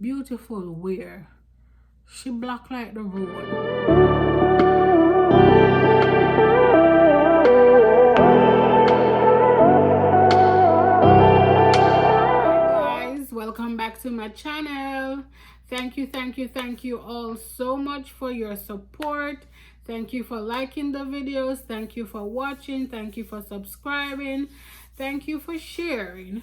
beautiful wear. She black like the road. Guys, welcome back to my channel. Thank you all so much for your support. Thank you for liking the videos. Thank you for watching. Thank you for subscribing. Thank you for sharing.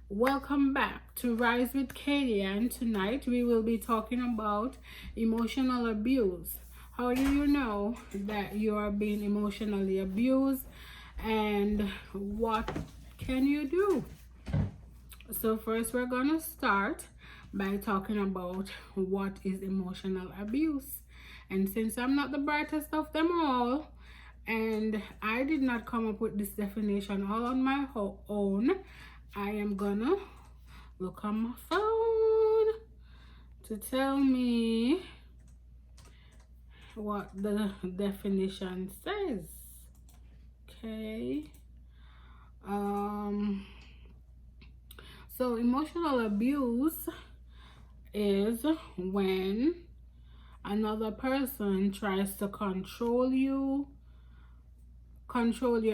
Welcome back to Rise with Katie, and tonight we will be talking about emotional abuse. How do you know that you are being emotionally abused, and what can you do? So first we're gonna start by talking about what is emotional abuse. And since I'm not the brightest of them all, and I did not come up with this definition all on my own, I am gonna look on my phone to tell me what the definition says. Okay. So emotional abuse is when another person tries to control your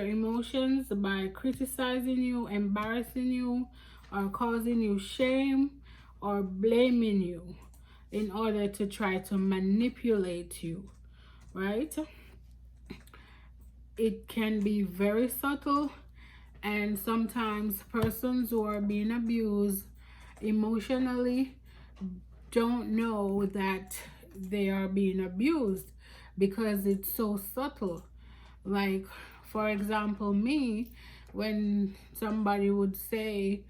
emotions by criticizing you, embarrassing you, or causing you shame, or blaming you in order to try to manipulate you, right? It can be very subtle, and sometimes persons who are being abused emotionally don't know that they are being abused because it's so subtle. Like, for example, me, when somebody would say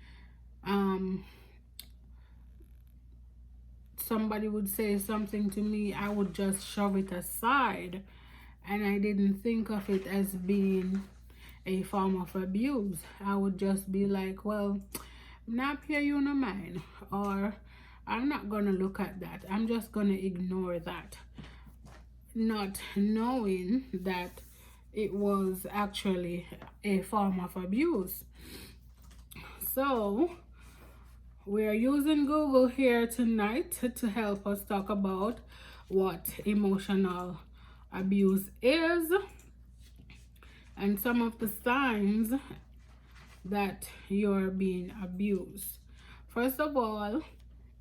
something to me, I would just shove it aside, and I didn't think of it as being a form of abuse. I would just be like, well, not pay you no mind, or I'm not gonna look at that. I'm just gonna ignore that, not knowing that it was actually a form of abuse. So we're using Google here tonight to help us talk about what emotional abuse is and some of the signs that you're being abused. First of all,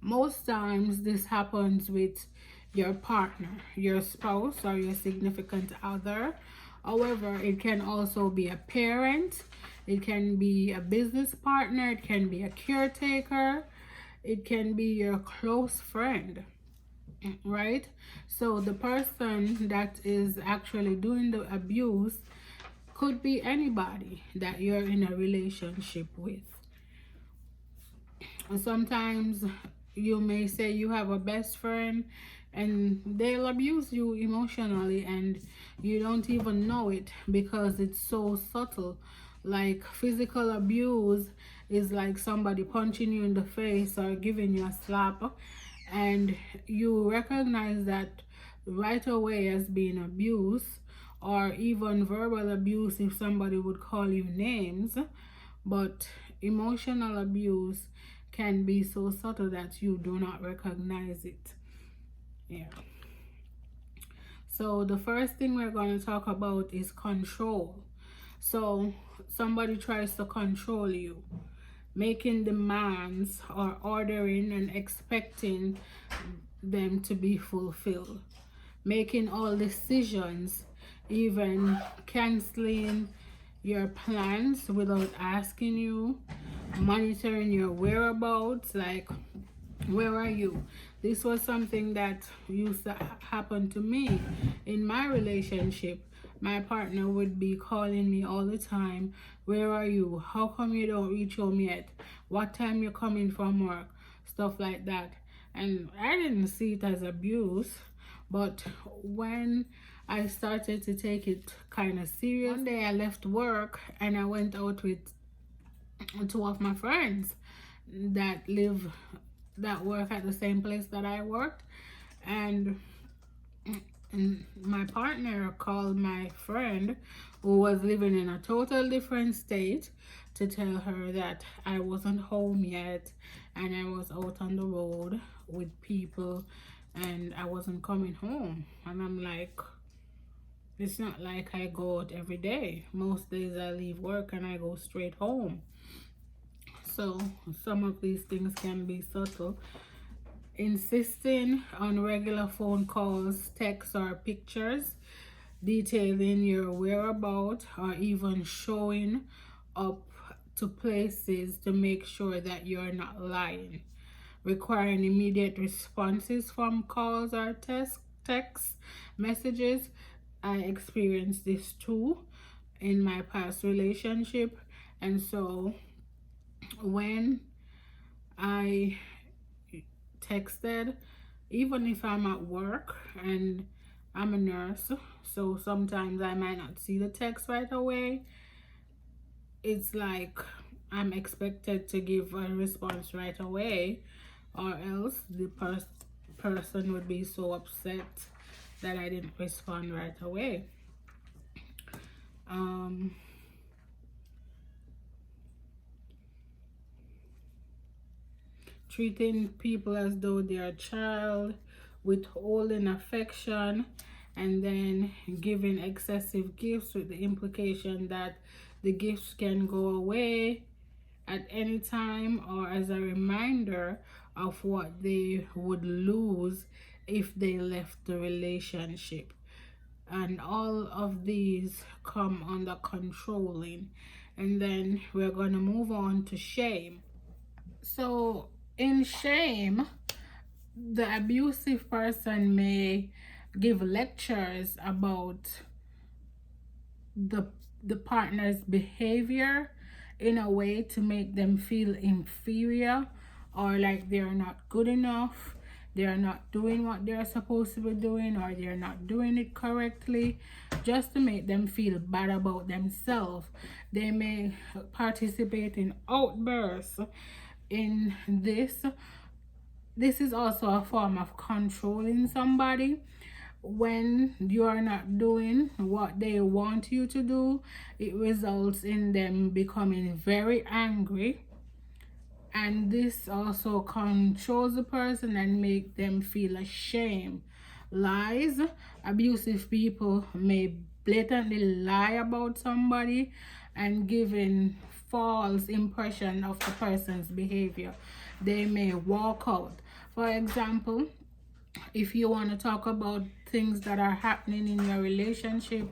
most times this happens with your partner, your spouse, or your significant other. However, it can also be a parent, it can be a business partner, it can be a caretaker, it can be your close friend, right? So the person that is actually doing the abuse could be anybody that you're in a relationship with. Sometimes you may say you have a best friend and they'll abuse you emotionally and you don't even know it because it's so subtle. Like, physical abuse is like somebody punching you in the face or giving you a slap, and you recognize that right away as being abuse, or even verbal abuse if somebody would call you names. But emotional abuse can be so subtle that you do not recognize it. Yeah. So the first thing we're going to talk about is control. So somebody tries to control you, making demands or ordering and expecting them to be fulfilled, making all decisions, even canceling your plans without asking you, monitoring your whereabouts, like, where are you? This was something that used to happen to me in my relationship. My partner would be calling me all the time. Where are you? How come you don't reach home yet? What time you coming from work? Stuff like that. And I didn't see it as abuse, but when I started to take it kind of serious, one day I left work and I went out with two of my friends that work at the same place that I worked, and my partner called my friend who was living in a total different state to tell her that I wasn't home yet and I was out on the road with people and I wasn't coming home. And I'm like, it's not like I go out every day. Most days I leave work and I go straight home. So some of these things can be subtle. Insisting on regular phone calls, texts, or pictures detailing your whereabouts, or even showing up to places to make sure that you're not lying. Requiring immediate responses from calls or text messages. I experienced this too in my past relationship. And so when I texted, even if I'm at work and I'm a nurse, so sometimes I might not see the text right away. It's like I'm expected to give a response right away, or else the person would be so upset that I didn't respond right away. Treating people as though they're a child, withholding affection, and then giving excessive gifts with the implication that the gifts can go away at any time, or as a reminder of what they would lose if they left the relationship. And all of these come under controlling. And then we're going to move on to shame. So in shame, the abusive person may give lectures about the partner's behavior in a way to make them feel inferior, or like they're not good enough, they're not doing what they're supposed to be doing, or they're not doing it correctly, just to make them feel bad about themselves. They may participate in outbursts in this. This is also a form of controlling somebody. When you are not doing what they want you to do, it results in them becoming very angry, and this also controls the person and make them feel ashamed. Lies. Abusive people may blatantly lie about somebody and giving false impression of the person's behavior. They may walk out. For example, if you want to talk about things that are happening in your relationship,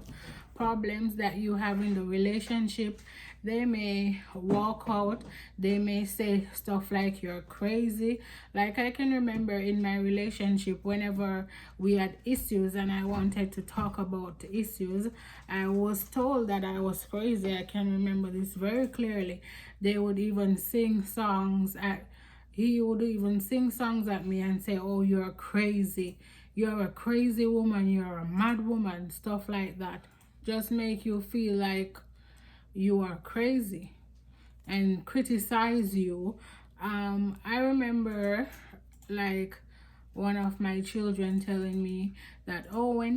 problems that you have in the relationship, they may walk out. They may say stuff like you're crazy. Like, I can remember in my relationship, whenever we had issues and I wanted to talk about the issues, I was told that I was crazy. I can remember this very clearly. They would even sing songs at He would even sing songs at me and say, oh, you're crazy. You're a crazy woman. You're a mad woman. Stuff like that. Just make you feel like you are crazy and criticize you. I remember, like, one of my children telling me that, oh, when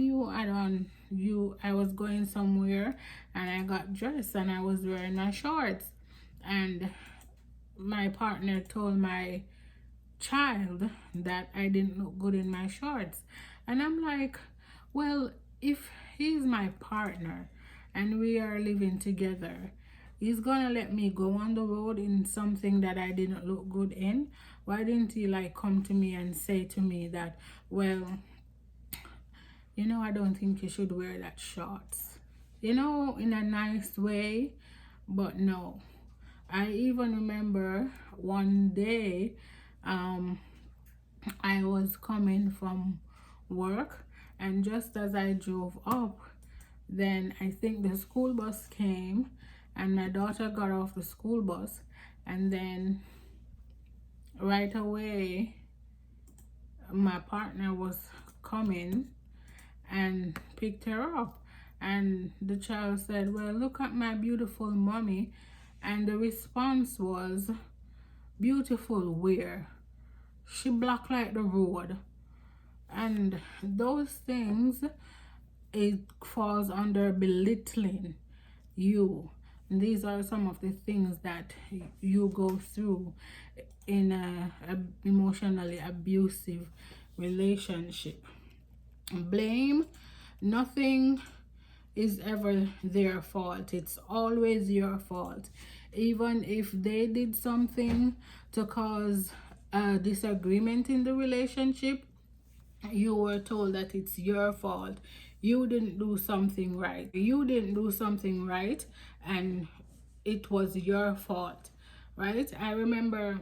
I was going somewhere and I got dressed and I was wearing my shorts, and my partner told my child that I didn't look good in my shorts. And I'm like, well, if he's my partner and we are living together, he's gonna let me go on the road in something that I didn't look good in? Why didn't he like come to me and say to me that, well, I don't think you should wear that shorts, in a nice way? But no. I even remember one day, I was coming from work, and just as I drove up, then I think the school bus came, and my daughter got off the school bus, and then right away my partner was coming and picked her up, and the child said, well, look at my beautiful mommy. And the response was, beautiful where? She black like the road. And those things, it falls under belittling you. And these are some of the things that you go through in a emotionally abusive relationship. Blame, nothing is ever their fault. It's always your fault. Even if they did something to cause a disagreement in the relationship, you were told that it's your fault. You didn't do something right. You didn't do something right, and it was your fault, right? I remember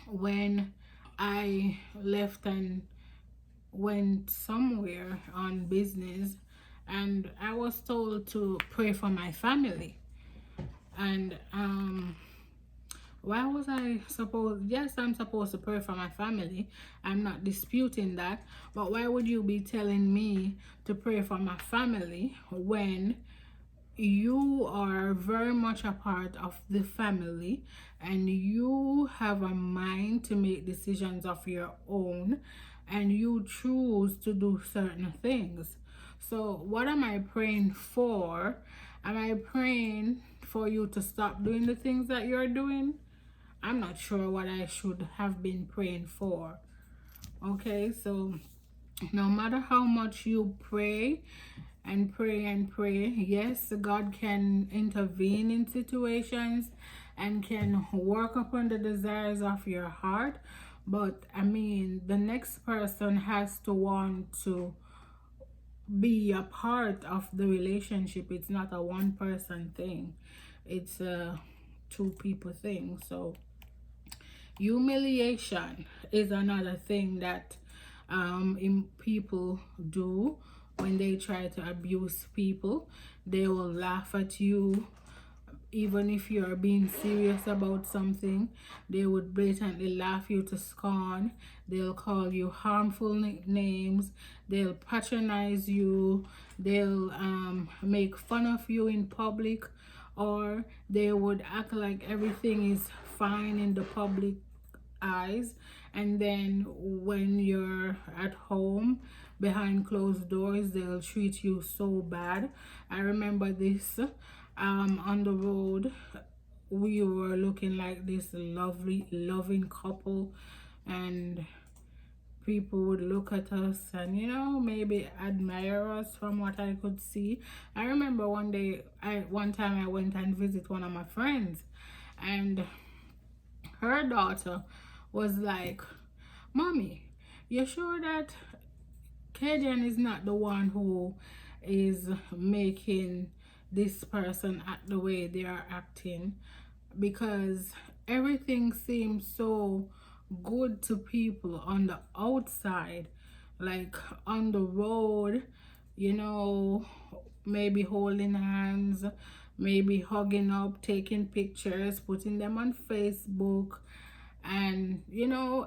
when I left and went somewhere on business, and I was told to pray for my family. And why was I supposed? Yes, I'm supposed to pray for my family. I'm not disputing that. But why would you be telling me to pray for my family when you are very much a part of the family and you have a mind to make decisions of your own and you choose to do certain things? So what am I praying for? Am I praying for you to stop doing the things that you're doing? I'm not sure what I should have been praying for. Okay, so no matter how much you pray and pray and pray, yes, God can intervene in situations and can work upon the desires of your heart. But I mean, the next person has to want to be a part of the relationship. It's not a one person thing, it's a two people thing. So humiliation is another thing that people do when they try to abuse people. They will laugh at you even if you're being serious about something. They would blatantly laugh you to scorn. They'll call you harmful nicknames. They'll patronize you. They'll make fun of you in public, or they would act like everything is fine in the public eyes, and then when you're at home behind closed doors, they'll treat you so bad. I remember this on the road. We were looking like this lovely loving couple, and people would look at us and maybe admire us from what I could see. I remember one time I went and visit one of my friends, and her daughter was like, "Mommy, you sure that Kadian is not the one who is making this person act the way they are acting? Because everything seems so good to people on the outside, like on the road, maybe holding hands, maybe hugging up, taking pictures, putting them on Facebook." And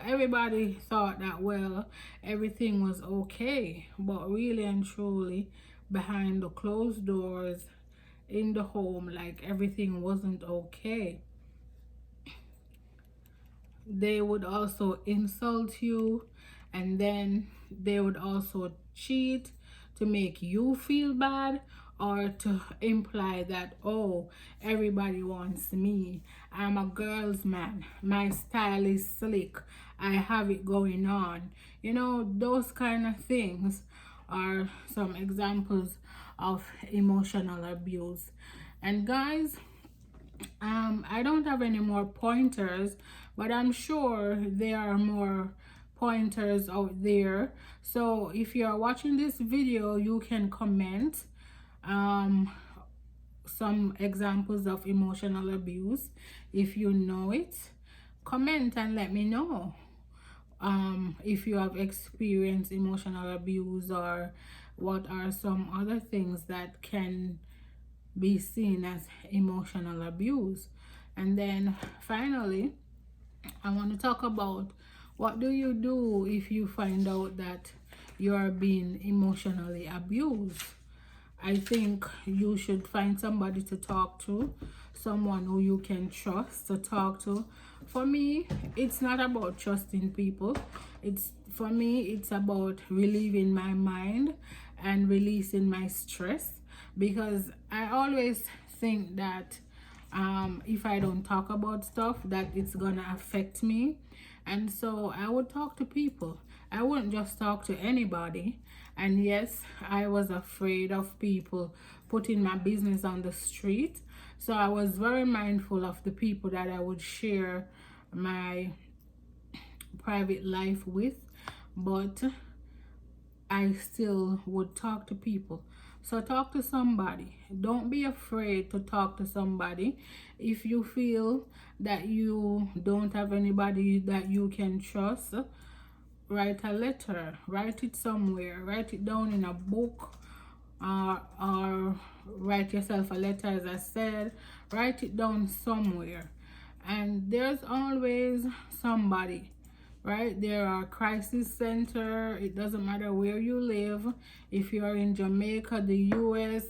everybody thought that, well, everything was okay, but really and truly, behind the closed doors in the home, like, everything wasn't okay. They would also insult you, and then they would also cheat to make you feel bad, or to imply that, oh, everybody wants me, I'm a girl's man, my style is slick, I have it going on. Those kind of things are some examples of emotional abuse. And guys, I don't have any more pointers, but I'm sure there are more pointers out there. So if you are watching this video, you can comment some examples of emotional abuse. If you know it, comment and let me know if you have experienced emotional abuse, or what are some other things that can be seen as emotional abuse. And then finally, I want to talk about, what do you do if you find out that you are being emotionally abused? I think you should find somebody to talk to, someone who you can trust to talk to. For me, it's not about trusting people. For me, it's about relieving my mind and releasing my stress, because I always think that if I don't talk about stuff that it's gonna affect me. And so I would talk to people. I wouldn't just talk to anybody. And yes, I was afraid of people putting my business on the street. So I was very mindful of the people that I would share my private life with. But I still would talk to people. So talk to somebody. Don't be afraid to talk to somebody. If you feel that you don't have anybody that you can trust, write a letter, write it somewhere, write it down in a book, or write yourself a letter, as I said, write it down somewhere. And there's always somebody, right? There are crisis center. It doesn't matter where you live. If you are in Jamaica, the US,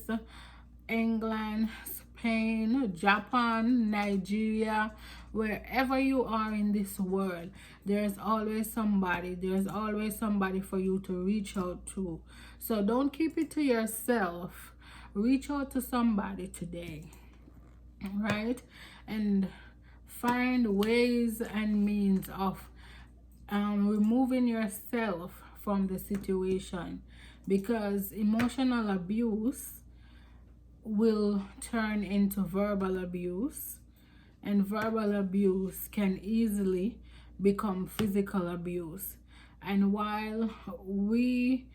England, Spain, Japan, Nigeria, wherever you are in this world, there's always somebody. There's always somebody for you to reach out to. So don't keep it to yourself. Reach out to somebody today, right? And find ways and means of removing yourself from the situation, because emotional abuse will turn into verbal abuse, and verbal abuse can easily become physical abuse. And while we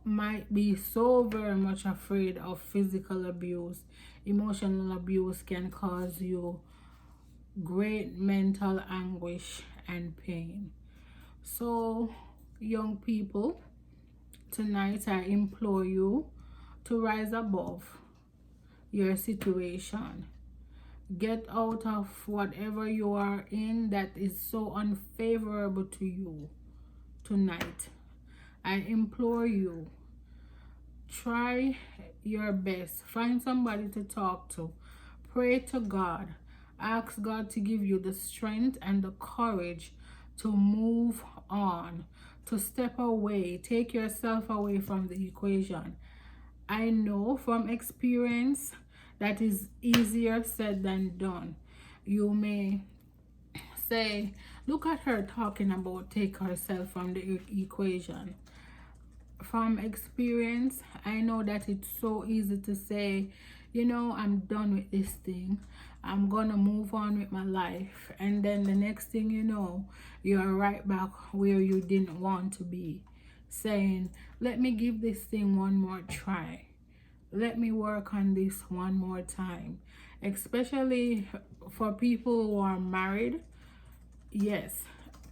might be so very much afraid of physical abuse, emotional abuse can cause you great mental anguish and pain. So, young people, tonight I implore you to rise above your situation. Get out of whatever you are in that is so unfavorable to you tonight. I implore you, try your best. Find somebody to talk to. Pray to God. Ask God to give you the strength and the courage to move on, to step away, take yourself away from the equation. I know from experience that is easier said than done. You may say, look at her talking about take herself from the equation. From experience, I know that it's so easy to say, you know, I'm done with this thing, I'm gonna move on with my life, and then the next thing you know, you're right back where you didn't want to be, saying, let me give this thing one more try, let me work on this one more time. Especially for people who are married, yes,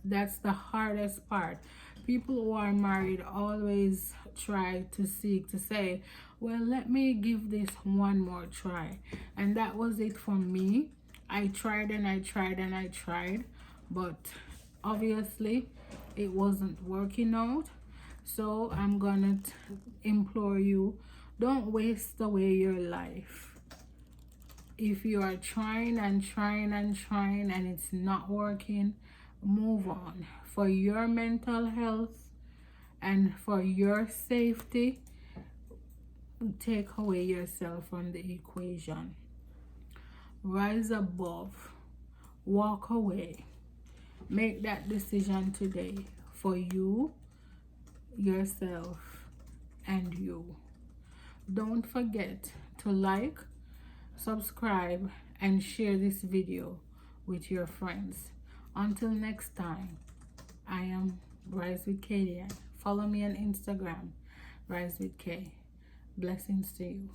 that's the hardest part. People who are married always try to seek to say, well, let me give this one more try. And that was it for me. I tried and I tried and I tried, but obviously it wasn't working out. So I'm gonna implore you, don't waste away your life. If you are trying and trying and trying and it's not working, move on. For your mental health and for your safety, take away yourself from the equation. Rise above. Walk away. Make that decision today for you, yourself, and you. Don't forget to like, subscribe, and share this video with your friends. Until next time, I am Rise with Kadian. Follow me on Instagram, Rise with K. Blessings to you.